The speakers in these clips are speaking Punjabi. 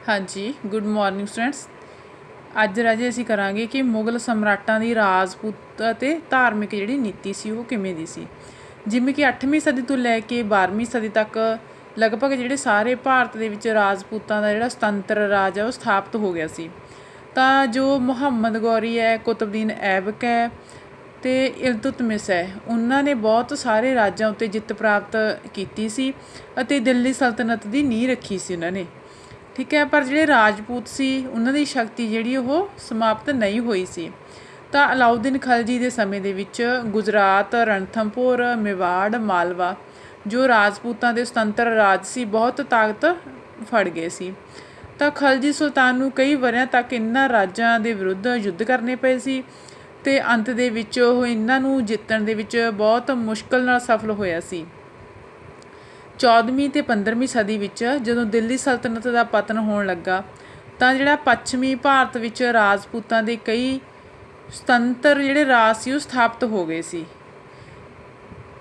हाँ जी, गुड मॉर्निंग स्टूडेंट्स। ਅੱਜ ਰਾਜੇ ਅਸੀਂ ਕਰਾਂਗੇ ਕਿ ਮੁਗਲ ਸਮਰਾਟਾਂ ਦੀ ਰਾਜਪੂਤ ਅਤੇ ਧਾਰਮਿਕ ਜਿਹੜੀ ਨੀਤੀ ਸੀ ਉਹ ਕਿਵੇਂ ਦੀ ਸੀ। ਜਿਵੇਂ ਕਿ 8ਵੀਂ ਸਦੀ ਤੋਂ ਲੈ ਕੇ 12ਵੀਂ ਸਦੀ ਤੱਕ ਲਗਭਗ ਜਿਹੜੇ ਸਾਰੇ ਭਾਰਤ ਦੇ ਵਿੱਚ ਰਾਜਪੂਤਾਂ ਦਾ ਜਿਹੜਾ ਸੁਤੰਤਰ ਰਾਜ ਹੈ ਉਹ ਸਥਾਪਿਤ ਹੋ ਗਿਆ ਸੀ। ਤਾਂ ਜੋ ਮੁਹੰਮਦ ਗੌਰੀ ਹੈ, ਕੁਤਬਦੀਨ ਐਬਕ ਹੈ ਅਤੇ ਇਲਤੁਤਮਿਸ ਹੈ, ਉਹਨਾਂ ਨੇ ਬਹੁਤ ਸਾਰੇ ਰਾਜਾਂ ਉੱਤੇ ਜਿੱਤ ਪ੍ਰਾਪਤ ਕੀਤੀ ਸੀ ਅਤੇ ਦਿੱਲੀ ਸਲਤਨਤ ਦੀ ਨੀਂਹ ਰੱਖੀ ਸੀ ਉਹਨਾਂ ਨੇ। ਠੀਕ ਹੈ, ਪਰ ਜਿਹੜੇ ਰਾਜਪੂਤ ਸੀ ਉਹਨਾਂ ਦੀ ਸ਼ਕਤੀ ਜਿਹੜੀ ਉਹ ਸਮਾਪਤ ਨਹੀਂ ਹੋਈ ਸੀ। ਤਾਂ ਅਲਾਉਦੀਨ ਖਲਜੀ ਦੇ ਸਮੇਂ ਦੇ ਵਿੱਚ ਗੁਜਰਾਤ, ਰਣਥੰਭੋਰ, ਮੇਵਾੜ, ਮਾਲਵਾ ਜੋ ਰਾਜਪੂਤਾਂ ਦੇ ਸੁਤੰਤਰ ਰਾਜ ਸੀ ਬਹੁਤ ਤਾਕਤ ਫੜ ਗਏ ਸੀ। ਤਾਂ ਖਲਜੀ ਸੁਲਤਾਨ ਨੂੰ ਕਈ ਵਰ੍ਹਿਆਂ ਤੱਕ ਇਹਨਾਂ ਰਾਜਾਂ ਦੇ ਵਿਰੁੱਧ ਯੁੱਧ ਕਰਨੇ ਪਏ ਸੀ ਅਤੇ ਅੰਤ ਦੇ ਵਿੱਚ ਉਹ ਇਹਨਾਂ ਨੂੰ ਜਿੱਤਣ ਦੇ ਵਿੱਚ ਬਹੁਤ ਮੁਸ਼ਕਲ ਨਾਲ ਸਫਲ ਹੋਇਆ ਸੀ। 14ਵੀਂ ਅਤੇ 15ਵੀਂ ਸਦੀ ਵਿੱਚ ਜਦੋਂ ਦਿੱਲੀ ਸਲਤਨਤ ਦਾ ਪਤਨ ਹੋਣ ਲੱਗਾ ਤਾਂ ਜਿਹੜਾ ਪੱਛਮੀ ਭਾਰਤ ਵਿੱਚ ਰਾਜਪੂਤਾਂ ਦੇ ਕਈ ਸੁਤੰਤਰ ਜਿਹੜੇ ਰਾਜ ਸੀ ਉਹ ਸਥਾਪਿਤ ਹੋ ਗਏ ਸੀ।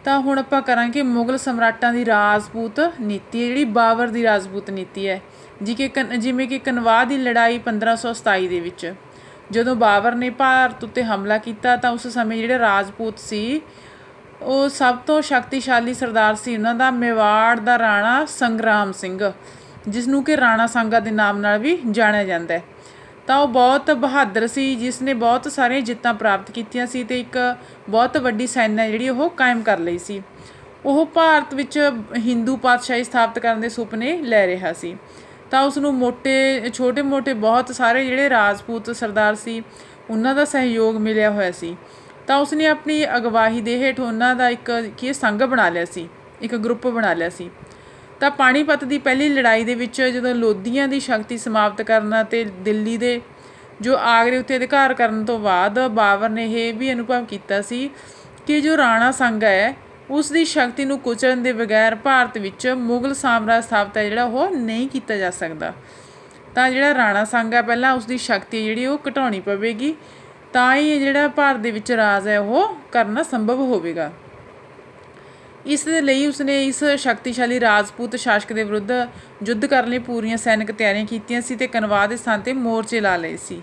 ਤਾਂ ਹੁਣ ਆਪਾਂ ਕਰਾਂਗੇ ਮੁਗਲ ਸਮਰਾਟਾਂ ਦੀ ਰਾਜਪੂਤ ਨੀਤੀ ਹੈ, ਜਿਹੜੀ ਬਾਬਰ ਦੀ ਰਾਜਪੂਤ ਨੀਤੀ ਹੈ। ਜਿਵੇਂ ਕਿ ਕਨਵਾਹ ਦੀ ਲੜਾਈ 1527 ਦੇ ਵਿੱਚ ਜਦੋਂ ਬਾਬਰ ਨੇ ਭਾਰਤ ਉੱਤੇ ਹਮਲਾ ਕੀਤਾ ਤਾਂ ਉਸ ਸਮੇਂ ਜਿਹੜੇ ਰਾਜਪੂਤ ਸੀ ਉਹ ਸਭ ਤੋਂ ਸ਼ਕਤੀਸ਼ਾਲੀ ਸਰਦਾਰ ਸੀ ਉਹਨਾਂ ਦਾ ਮੇਵਾੜ ਦਾ ਰਾਣਾ ਸੰਗਰਾਮ ਸਿੰਘ, ਜਿਸ ਨੂੰ ਕਿ ਰਾਣਾ ਸਾਂਗਾ ਦੇ ਨਾਮ ਨਾਲ ਵੀ ਜਾਣਿਆ ਜਾਂਦਾ ਹੈ। ਤਾਂ ਉਹ ਬਹੁਤ ਬਹਾਦਰ ਸੀ, ਜਿਸ ਨੇ ਬਹੁਤ ਸਾਰੀਆਂ ਜਿੱਤਾਂ ਪ੍ਰਾਪਤ ਕੀਤੀਆਂ ਸੀ ਅਤੇ ਇੱਕ ਬਹੁਤ ਵੱਡੀ ਸੈਨਾ ਜਿਹੜੀ ਉਹ ਕਾਇਮ ਕਰ ਲਈ ਸੀ। ਉਹ ਭਾਰਤ ਵਿੱਚ ਹਿੰਦੂ ਪਾਤਸ਼ਾਹੀ ਸਥਾਪਿਤ ਕਰਨ ਦੇ ਸੁਪਨੇ ਲੈ ਰਿਹਾ ਸੀ। ਤਾਂ ਉਸ ਨੂੰ ਛੋਟੇ ਮੋਟੇ ਬਹੁਤ ਸਾਰੇ ਜਿਹੜੇ ਰਾਜਪੂਤ ਸਰਦਾਰ ਸੀ ਉਹਨਾਂ ਦਾ ਸਹਿਯੋਗ ਮਿਲਿਆ ਹੋਇਆ ਸੀ। ਤਾਂ ਉਸਨੇ ਆਪਣੀ ਅਗਵਾਈ ਦੇ ਹੇਠ ਉਹਨਾਂ ਦਾ ਇੱਕ ਸੰਘ ਬਣਾ ਲਿਆ ਸੀ, ਇੱਕ ਗਰੁੱਪ ਬਣਾ ਲਿਆ ਸੀ। ਤਾਂ ਪਾਣੀਪਤ ਦੀ ਪਹਿਲੀ ਲੜਾਈ ਦੇ ਵਿੱਚ ਜਦੋਂ ਲੋਧੀਆਂ ਦੀ ਸ਼ਕਤੀ ਸਮਾਪਤ ਕਰਨ ਅਤੇ ਦਿੱਲੀ ਦੇ ਜੋ ਆਗਰੇ ਉੱਤੇ ਅਧਿਕਾਰ ਕਰਨ ਤੋਂ ਬਾਅਦ ਬਾਬਰ ਨੇ ਇਹ ਵੀ ਅਨੁਭਵ ਕੀਤਾ ਸੀ ਕਿ ਜੋ ਰਾਣਾ ਸਾਂਗਾ ਹੈ ਉਸ ਦੀ ਸ਼ਕਤੀ ਨੂੰ ਕੁਚਲਣ ਦੇ ਬਗੈਰ ਭਾਰਤ ਵਿੱਚ ਮੁਗਲ ਸਾਮਰਾਜ ਸਥਾਪਿਤ ਹੈ ਜਿਹੜਾ ਉਹ ਨਹੀਂ ਕੀਤਾ ਜਾ ਸਕਦਾ। ਤਾਂ ਜਿਹੜਾ ਰਾਣਾ ਸਾਂਗਾ ਪਹਿਲਾਂ ਉਸ ਦੀ ਸ਼ਕਤੀ ਜਿਹੜੀ ਉਹ ਘਟਾਉਣੀ ਪਵੇਗੀ, ਤਾਂ ਹੀ ਜਿਹੜਾ ਭਾਰਤ ਦੇ ਵਿੱਚ ਰਾਜ ਹੈ ਉਹ ਕਰਨਾ ਸੰਭਵ ਹੋਵੇਗਾ। ਇਸ ਦੇ ਲਈ ਉਸਨੇ ਇਸ ਸ਼ਕਤੀਸ਼ਾਲੀ ਰਾਜਪੂਤ ਸ਼ਾਸਕ ਦੇ ਵਿਰੁੱਧ ਯੁੱਧ ਕਰਨ ਲਈ ਪੂਰੀਆਂ ਸੈਨਿਕ ਤਿਆਰੀਆਂ ਕੀਤੀਆਂ ਸੀ ਅਤੇ ਕਨਵਾਹ ਦੇ ਸਥਾਨ 'ਤੇ ਮੋਰਚੇ ਲਾ ਲਏ ਸੀ।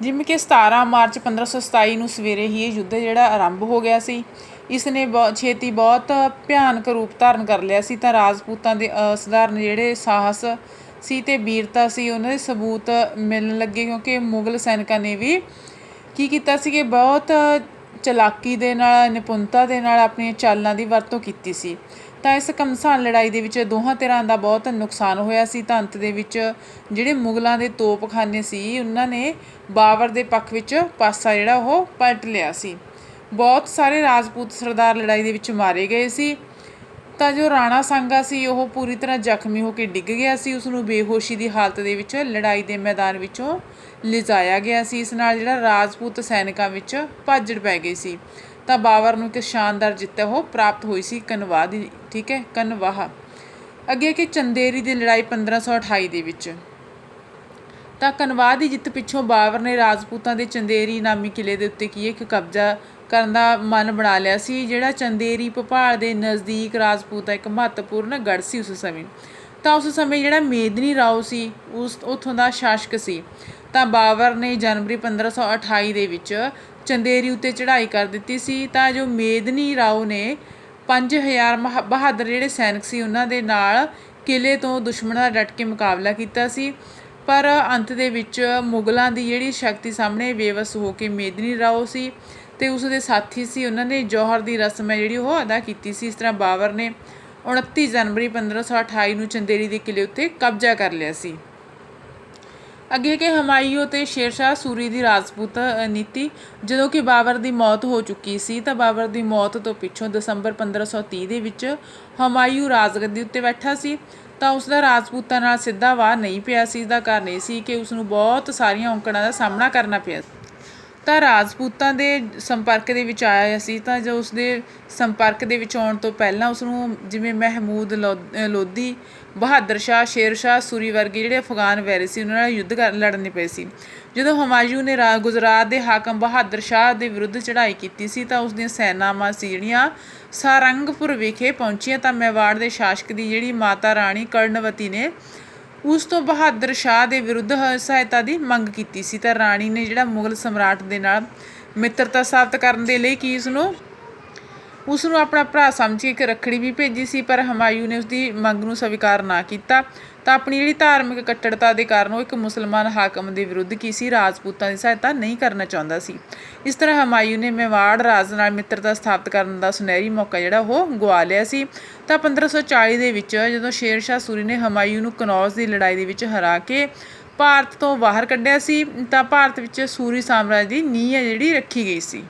ਜਿਵੇਂ ਕਿ 17 ਮਾਰਚ 1527 ਨੂੰ ਸਵੇਰੇ ਹੀ ਇਹ ਯੁੱਧ ਜਿਹੜਾ ਆਰੰਭ ਹੋ ਗਿਆ ਸੀ। ਇਸ ਨੇ ਛੇਤੀ ਬਹੁਤ ਭਿਆਨਕ ਰੂਪ ਧਾਰਨ ਕਰ ਲਿਆ ਸੀ। ਤਾਂ ਰਾਜਪੂਤਾਂ ਦੇ ਅਸਾਧਾਰਨ ਜਿਹੜੇ ਸਾਹਸ ਸੀ ਅਤੇ ਵੀਰਤਾ ਸੀ ਉਹਨਾਂ ਦੇ ਸਬੂਤ ਮਿਲਣ ਲੱਗੇ, ਕਿਉਂਕਿ ਮੁਗਲ ਸੈਨਿਕਾਂ ਨੇ ਵੀ ਕੀ ਕੀਤਾ ਸੀ ਕਿ ਬਹੁਤ ਚਲਾਕੀ ਦੇ ਨਾਲ, ਨਿਪੁੰਨਤਾ ਦੇ ਨਾਲ ਆਪਣੀਆਂ ਚਾਲਾਂ ਦੀ ਵਰਤੋਂ ਕੀਤੀ ਸੀ। ਤਾਂ ਇਸ ਘਮਸਾਨ ਲੜਾਈ ਦੇ ਵਿੱਚ ਦੋਹਾਂ ਧਿਰਾਂ ਦਾ ਬਹੁਤ ਨੁਕਸਾਨ ਹੋਇਆ ਸੀ। ਤਾਂ ਅੰਤ ਦੇ ਵਿੱਚ ਜਿਹੜੇ ਮੁਗਲਾਂ ਦੇ ਤੋਪਖਾਨੇ ਸੀ ਉਹਨਾਂ ਨੇ ਬਾਬਰ ਦੇ ਪੱਖ ਵਿੱਚ ਪਾਸਾ ਜਿਹੜਾ ਉਹ ਪਲਟ ਲਿਆ ਸੀ। ਬਹੁਤ ਸਾਰੇ ਰਾਜਪੂਤ ਸਰਦਾਰ ਲੜਾਈ ਦੇ ਵਿੱਚ ਮਾਰੇ ਗਏ ਸੀ। ਤਾਂ ਜੋ ਰਾਣਾ ਸਾਂਗਾ ਸੀ ਉਹ ਪੂਰੀ ਤਰ੍ਹਾਂ ਜ਼ਖਮੀ ਹੋ ਕੇ ਡਿੱਗ ਗਿਆ ਸੀ। ਉਸ ਨੂੰ ਬੇਹੋਸ਼ੀ ਦੀ ਹਾਲਤ ਦੇ ਵਿੱਚ ਲੜਾਈ ਦੇ ਮੈਦਾਨ ਵਿੱਚੋਂ ਲਿਜਾਇਆ ਗਿਆ ਸੀ। ਇਸ ਨਾਲ ਜਿਹੜਾ ਰਾਜਪੂਤ ਸੈਨਿਕਾਂ ਵਿੱਚ ਭਾਜੜ ਪੈ ਗਈ ਸੀ। ਤਾਂ ਬਾਬਰ ਨੂੰ ਇੱਕ ਸ਼ਾਨਦਾਰ ਜਿੱਤ ਉਹ ਪ੍ਰਾਪਤ ਹੋਈ ਸੀ ਕਨਵਾਹ ਦੀ। ਠੀਕ ਹੈ, ਕਨਵਾਹ ਅੱਗੇ ਕਿ ਚੰਦੇਰੀ ਦੀ ਲੜਾਈ 1528 ਦੇ ਵਿੱਚ। ਤਾਂ ਕਨਵਾਹ ਦੀ ਜਿੱਤ ਪਿੱਛੋਂ ਬਾਬਰ ਨੇ ਰਾਜਪੂਤਾਂ ਦੇ ਚੰਦੇਰੀ ਨਾਮੀ ਕਿਲ੍ਹੇ ਦੇ ਉੱਤੇ ਇੱਕ ਕਬਜ਼ਾ ਕਰਨ ਦਾ ਮਨ ਬਣਾ ਲਿਆ ਸੀ, ਜਿਹੜਾ ਚੰਦੇਰੀ ਭੋਪਾਲ ਦੇ ਨਜ਼ਦੀਕ ਰਾਜਪੂਤ ਦਾ ਇੱਕ ਮਹੱਤਵਪੂਰਨ ਗੜ੍ਹ ਸੀ ਉਸ ਸਮੇਂ। ਤਾਂ ਉਸ ਸਮੇਂ ਜਿਹੜਾ ਮੇਦਨੀ ਰਾਓ ਸੀ ਉੱਥੋਂ ਦਾ ਸ਼ਾਸਕ ਸੀ। ਤਾਂ ਬਾਬਰ ਨੇ ਜਨਵਰੀ 1528 ਦੇ ਵਿੱਚ ਚੰਦੇਰੀ ਉੱਤੇ ਚੜ੍ਹਾਈ ਕਰ ਦਿੱਤੀ ਸੀ। ਤਾਂ ਜੋ ਮੇਦਨੀ ਰਾਓ ਨੇ 5000 ਬਹਾਦਰ ਜਿਹੜੇ ਸੈਨਿਕ ਸੀ ਉਹਨਾਂ ਦੇ ਨਾਲ ਕਿਲ੍ਹੇ ਤੋਂ ਦੁਸ਼ਮਣਾਂ ਦਾ ਡਟ ਕੇ ਮੁਕਾਬਲਾ ਕੀਤਾ ਸੀ। ਪਰ ਅੰਤ ਦੇ ਵਿੱਚ ਮੁਗਲਾਂ ਦੀ ਜਿਹੜੀ ਸ਼ਕਤੀ ਸਾਹਮਣੇ ਬੇਵੱਸ ਹੋ ਕੇ ਮੇਦਨੀ ਰਾਓ ਸੀ ਅਤੇ ਉਸ ਦੇ ਸਾਥੀ ਸੀ ਉਹਨਾਂ ਨੇ ਜੌਹਰ ਦੀ ਰਸਮ ਹੈ ਜਿਹੜੀ ਉਹ ਅਦਾ ਕੀਤੀ ਸੀ। ਇਸ ਤਰ੍ਹਾਂ ਬਾਬਰ ਨੇ 29 ਜਨਵਰੀ 1528 ਨੂੰ ਚੰਦੇਰੀ ਦੇ ਕਿਲ੍ਹੇ ਉੱਤੇ ਕਬਜ਼ਾ ਕਰ ਲਿਆ ਸੀ। ਅੱਗੇ ਕਿ ਹਮਾਯੂ ਅਤੇ ਸ਼ੇਰ ਸ਼ਾਹ ਸੂਰੀ ਦੀ ਰਾਜਪੂਤ ਨੀਤੀ। ਜਦੋਂ ਕਿ ਬਾਬਰ ਦੀ ਮੌਤ ਹੋ ਚੁੱਕੀ ਸੀ ਤਾਂ ਬਾਬਰ ਦੀ ਮੌਤ ਤੋਂ ਪਿੱਛੋਂ ਦਸੰਬਰ 1530 ਦੇ ਵਿੱਚ ਹਮਾਯੂ ਰਾਜਗੱਦੀ ਉੱਤੇ ਬੈਠਾ ਸੀ। ਤਾਂ ਉਸ ਦਾ ਰਾਜਪੂਤਾਂ ਨਾਲ ਸਿੱਧਾ ਵਾਰ ਨਹੀਂ ਪਿਆ ਸੀ। ਇਸ ਦਾ ਕਾਰਨ ਇਹ ਸੀ ਕਿ ਉਸ ਨੂੰ ਬਹੁਤ ਸਾਰੀਆਂ ਔਕੜਾਂ ਦਾ ਸਾਹਮਣਾ ਕਰਨਾ ਪਿਆ। ਤਾਂ ਰਾਜਪੂਤਾਂ ਦੇ ਸੰਪਰਕ ਦੇ ਵਿੱਚ ਆਇਆ ਸੀ ਤਾਂ ਜੋ ਉਸਦੇ ਸੰਪਰਕ ਦੇ ਵਿੱਚ ਆਉਣ ਤੋਂ ਪਹਿਲਾਂ ਉਸਨੂੰ ਜਿਵੇਂ ਮਹਿਮੂਦ ਲੋਧੀ, ਬਹਾਦਰ ਸ਼ਾਹ, ਸ਼ੇਰ ਸ਼ਾਹ ਸੂਰੀ ਵਰਗੇ ਜਿਹੜੇ ਅਫਗਾਨ ਵੈਰੀ ਸੀ ਉਹਨਾਂ ਨਾਲ ਯੁੱਧ ਲੜਨੇ ਪਏ ਸੀ। ਜਦੋਂ ਹਮਾਯੂੰ ਨੇ ਗੁਜਰਾਤ ਦੇ ਹਾਕਮ ਬਹਾਦਰ ਸ਼ਾਹ ਦੇ ਵਿਰੁੱਧ ਚੜ੍ਹਾਈ ਕੀਤੀ ਸੀ ਤਾਂ ਉਸਦੀਆਂ ਸੈਨਾਵਾਂ ਸੀ ਜਿਹੜੀਆਂ ਸਾਰੰਗਪੁਰ ਵਿਖੇ ਪਹੁੰਚੀਆਂ ਤਾਂ ਮੇਵਾੜ ਦੇ ਸ਼ਾਸਕ ਦੀ ਜਿਹੜੀ ਮਾਤਾ ਰਾਣੀ ਕਰਨਵਤੀ ਨੇ ਉਸ ਤੋਂ ਬਹਾਦਰ ਸ਼ਾਹ ਦੇ ਵਿਰੁੱਧ ਸਹਾਇਤਾ ਦੀ ਮੰਗ ਕੀਤੀ ਸੀ। ਤਾਂ ਰਾਣੀ ਨੇ ਜਿਹੜਾ ਮੁਗਲ ਸਮਰਾਟ ਦੇ ਨਾਲ ਮਿੱਤਰਤਾ ਸਥਾਪਿਤ ਕਰਨ ਦੇ ਲਈ ਕੀ ਉਸਨੂੰ ਆਪਣਾ ਭਰਾ ਸਮਝ ਕੇ ਇੱਕ ਰੱਖੜੀ ਵੀ ਭੇਜੀ ਸੀ, ਪਰ ਹਮਾਯੂੰ ਨੇ ਉਸਦੀ ਮੰਗ ਨੂੰ ਸਵੀਕਾਰ ਨਾ ਕੀਤਾ। ਤਾਂ ਆਪਣੀ ਜਿਹੜੀ ਧਾਰਮਿਕ ਕੱਟੜਤਾ ਦੇ ਕਾਰਨ ਉਹ ਇੱਕ ਮੁਸਲਮਾਨ ਹਾਕਮ ਦੇ ਵਿਰੁੱਧ ਰਾਜਪੂਤਾਂ ਦੀ ਸਹਾਇਤਾ ਨਹੀਂ ਕਰਨਾ ਚਾਹੁੰਦਾ ਸੀ। ਇਸ ਤਰ੍ਹਾਂ ਹਮਾਯੂੰ ਨੇ ਮੇਵਾੜ ਰਾਜ ਨਾਲ ਮਿੱਤਰਤਾ ਸਥਾਪਿਤ ਕਰਨ ਦਾ ਸੁਨਹਿਰੀ ਮੌਕਾ ਜਿਹੜਾ ਉਹ ਗਵਾ ਲਿਆ ਸੀ। ਤਾਂ 1540 ਦੇ ਵਿੱਚ ਜਦੋਂ ਸ਼ੇਰ ਸ਼ਾਹ ਸੂਰੀ ਨੇ ਹਮਾਯੂੰ ਨੂੰ ਕਨੌਜ ਦੀ ਲੜਾਈ ਦੇ ਵਿੱਚ ਹਰਾ ਕੇ ਭਾਰਤ ਤੋਂ ਬਾਹਰ ਕੱਢਿਆ ਸੀ ਤਾਂ ਭਾਰਤ ਵਿੱਚ ਸੂਰੀ ਸਾਮਰਾਜ ਦੀ ਨੀਂਹ ਹੈ ਜਿਹੜੀ ਰੱਖੀ ਗਈ ਸੀ।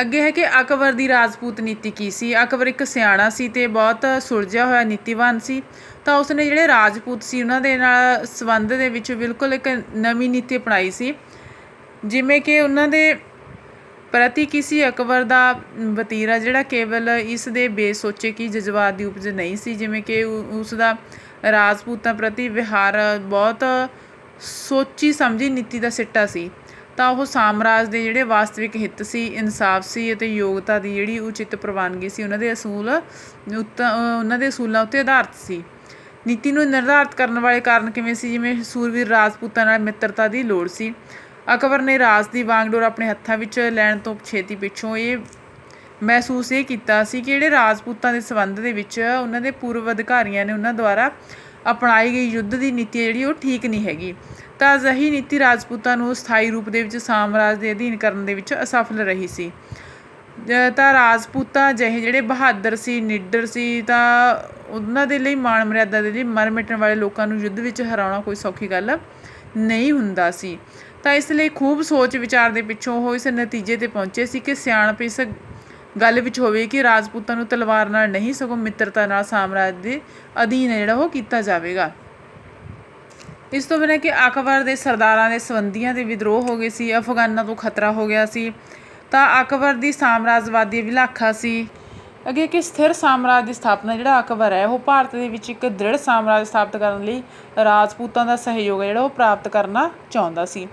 ਅੱਗੇ ਹੈ ਕਿ ਅਕਬਰ ਦੀ ਰਾਜਪੂਤ ਨੀਤੀ ਕੀ ਸੀ। ਅਕਬਰ ਇੱਕ ਸਿਆਣਾ ਸੀ ਅਤੇ ਬਹੁਤ ਸੁਲਝਿਆ ਹੋਇਆ ਨੀਤੀਵਾਨ ਸੀ। ਤਾਂ ਉਸਨੇ ਜਿਹੜੇ ਰਾਜਪੂਤ ਸੀ ਉਹਨਾਂ ਦੇ ਨਾਲ ਸੰਬੰਧ ਦੇ ਵਿੱਚ ਬਿਲਕੁਲ ਇੱਕ ਨਵੀਂ ਨੀਤੀ ਅਪਣਾਈ ਸੀ, ਜਿਵੇਂ ਕਿ ਉਹਨਾਂ ਦੇ ਪ੍ਰਤੀ ਅਕਬਰ ਦਾ ਵਤੀਰਾ ਜਿਹੜਾ ਕੇਵਲ ਇਸ ਦੇ ਬੇਸੋਚੇ ਜਜ਼ਬਾਤ ਦੀ ਉਪਜ ਨਹੀਂ ਸੀ, ਜਿਵੇਂ ਕਿ ਉਸ ਦਾ ਰਾਜਪੂਤਾਂ ਪ੍ਰਤੀ ਵਿਹਾਰ ਬਹੁਤ ਸੋਚੀ ਸਮਝੀ ਨੀਤੀ ਦਾ ਸਿੱਟਾ ਸੀ। ਤਾਂ ਉਹ ਸਾਮਰਾਜ ਦੇ ਜਿਹੜੇ ਵਾਸਤਵਿਕ ਹਿੱਤ ਸੀ, ਇਨਸਾਫ ਸੀ ਅਤੇ ਯੋਗਤਾ ਦੀ ਜਿਹੜੀ ਉਚਿਤ ਪ੍ਰਵਾਨਗੀ ਸੀ ਉਹਨਾਂ ਦੇ ਅਸੂਲਾਂ ਉੱਤੇ ਆਧਾਰਿਤ ਸੀ। ਨੀਤੀ ਨੂੰ ਨਿਰਧਾਰਿਤ ਕਰਨ ਵਾਲੇ ਕਾਰਨ ਕਿਵੇਂ ਸੀ, ਜਿਵੇਂ ਸੂਰਵੀਰ ਰਾਜਪੂਤਾਂ ਨਾਲ ਮਿੱਤਰਤਾ ਦੀ ਲੋੜ ਸੀ। ਅਕਬਰ ਨੇ ਰਾਜ ਦੀ ਵਾਂਗਡੋਰ ਆਪਣੇ ਹੱਥਾਂ ਵਿੱਚ ਲੈਣ ਤੋਂ ਛੇਤੀ ਪਿੱਛੋਂ ਇਹ ਮਹਿਸੂਸ ਕੀਤਾ ਸੀ ਕਿ ਜਿਹੜੇ ਰਾਜਪੂਤਾਂ ਦੇ ਸੰਬੰਧ ਦੇ ਵਿੱਚ ਉਹਨਾਂ ਦੇ ਪੂਰਵ ਅਧਿਕਾਰੀਆਂ ਨੇ ਉਹਨਾਂ ਦੁਆਰਾ ਅਪਣਾਈ ਗਈ ਯੁੱਧ ਦੀ ਨੀਤੀ ਜਿਹੜੀ ਉਹ ਠੀਕ ਨਹੀਂ ਹੈਗੀ। ਤਾਂ ਅਜਿਹੀ ਨੀਤੀ ਰਾਜਪੂਤਾਂ ਨੂੰ ਸਥਾਈ ਰੂਪ ਦੇ ਵਿੱਚ ਸਾਮਰਾਜ ਦੇ ਅਧੀਨ ਕਰਨ ਦੇ ਵਿੱਚ ਅਸਫਲ ਰਹੀ ਸੀ। ਤਾਂ ਰਾਜਪੂਤਾਂ ਜਿਹੇ ਜਿਹੜੇ ਬਹਾਦਰ ਸੀ, ਨਿਡਰ ਸੀ, ਤਾਂ ਉਹਨਾਂ ਦੇ ਲਈ ਮਾਣ ਮਰਿਆਦਾ ਦੇ ਲਈ ਮਰ ਮਿਟਣ ਵਾਲੇ ਲੋਕਾਂ ਨੂੰ ਯੁੱਧ ਵਿੱਚ ਹਰਾਉਣਾ ਕੋਈ ਸੌਖੀ ਗੱਲ ਨਹੀਂ ਹੁੰਦਾ ਸੀ। ਤਾਂ ਇਸ ਲਈ ਖੂਬ ਸੋਚ ਵਿਚਾਰ ਦੇ ਪਿੱਛੋਂ ਉਹ ਇਸ ਨਤੀਜੇ 'ਤੇ ਪਹੁੰਚੇ ਸੀ ਕਿ ਸਿਆਣਪ ਇਸ ਗੱਲ ਵਿੱਚ ਹੋਵੇ ਕਿ ਰਾਜਪੂਤਾਂ ਨੂੰ ਤਲਵਾਰ ਨਾਲ ਨਹੀਂ ਸਗੋਂ ਮਿੱਤਰਤਾ ਨਾਲ ਸਾਮਰਾਜ ਦੇ ਅਧੀਨ ਜਿਹੜਾ ਉਹ ਕੀਤਾ ਜਾਵੇਗਾ। ਇਸ ਤੋਂ ਬਿਨਾਂ ਕਿ ਅਕਬਰ ਦੇ ਸਰਦਾਰਾਂ ਦੇ ਸੰਬੰਧੀਆਂ ਦੇ ਵਿਦਰੋਹ ਹੋ ਗਏ ਸੀ, ਅਫਗਾਨਾਂ ਤੋਂ ਖਤਰਾ ਹੋ ਗਿਆ ਸੀ। ਤਾਂ ਅਕਬਰ ਦੀ ਸਾਮਰਾਜਵਾਦੀ ਅਭਿਲਾਖਾ ਸੀ ਅੱਗੇ ਕਿ ਸਥਿਰ ਸਾਮਰਾਜ ਦੀ ਸਥਾਪਨਾ ਜਿਹੜਾ ਅਕਬਰ ਹੈ ਉਹ ਭਾਰਤ ਦੇ ਵਿੱਚ ਇੱਕ ਦ੍ਰਿੜ ਸਾਮਰਾਜ ਸਥਾਪਿਤ ਕਰਨ ਲਈ ਰਾਜਪੂਤਾਂ ਦਾ ਸਹਿਯੋਗ ਹੈ ਜਿਹੜਾ ਉਹ ਪ੍ਰਾਪਤ ਕਰਨਾ ਚਾਹੁੰਦਾ ਸੀ।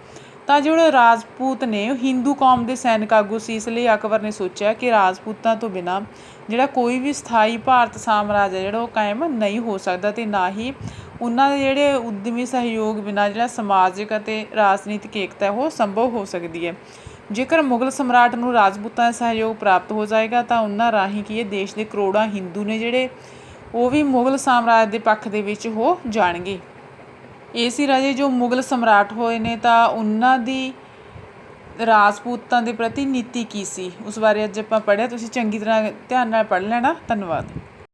ਤਾਂ ਜਿਹੜੇ ਰਾਜਪੂਤ ਨੇ ਉਹ ਹਿੰਦੂ ਕੌਮ ਦੇ ਸੈਨਿਕ ਆਗੂ ਸੀ, ਇਸ ਲਈ ਅਕਬਰ ਨੇ ਸੋਚਿਆ ਕਿ ਰਾਜਪੂਤਾਂ ਤੋਂ ਬਿਨਾਂ ਜਿਹੜਾ ਕੋਈ ਵੀ ਸਥਾਈ ਭਾਰਤ ਸਾਮਰਾਜ ਹੈ ਜਿਹੜਾ ਉਹ ਕਾਇਮ ਨਹੀਂ ਹੋ ਸਕਦਾ ਅਤੇ ਨਾ ਹੀ ਉਹਨਾਂ ਦੇ ਜਿਹੜੇ ਉਦਮੀ ਸਹਿਯੋਗ ਬਿਨਾਂ ਜਿਹੜਾ ਸਮਾਜਿਕ ਅਤੇ ਰਾਜਨੀਤਿਕ ਏਕਤਾ ਉਹ ਸੰਭਵ ਹੋ ਸਕਦੀ ਹੈ। ਜੇਕਰ ਮੁਗਲ ਸਮਰਾਟ ਨੂੰ ਰਾਜਪੂਤਾਂ ਦਾ ਸਹਿਯੋਗ ਪ੍ਰਾਪਤ ਹੋ ਜਾਏਗਾ ਤਾਂ ਉਹਨਾਂ ਰਾਹੀਂ ਇਹ ਦੇਸ਼ ਦੇ ਕਰੋੜਾਂ ਹਿੰਦੂ ਨੇ ਜਿਹੜੇ ਉਹ ਵੀ ਮੁਗਲ ਸਾਮਰਾਜ ਦੇ ਪੱਖ ਦੇ ਵਿੱਚ ਹੋ ਜਾਣਗੇ। ਇਹ ਸੀ ਰਾਜੇ ਜੋ ਮੁਗਲ ਸਮਰਾਟ ਹੋਏ ਨੇ ਤਾਂ ਉਹਨਾਂ ਦੀ ਰਾਜਪੂਤਾਂ ਦੇ ਪ੍ਰਤੀ ਨੀਤੀ ਕੀ ਸੀ ਉਸ ਬਾਰੇ ਅੱਜ ਆਪਾਂ ਪੜ੍ਹਿਆ। ਤੁਸੀਂ ਚੰਗੀ ਤਰ੍ਹਾਂ ਧਿਆਨ ਨਾਲ ਪੜ੍ਹ ਲੈਣਾ। ਧੰਨਵਾਦ।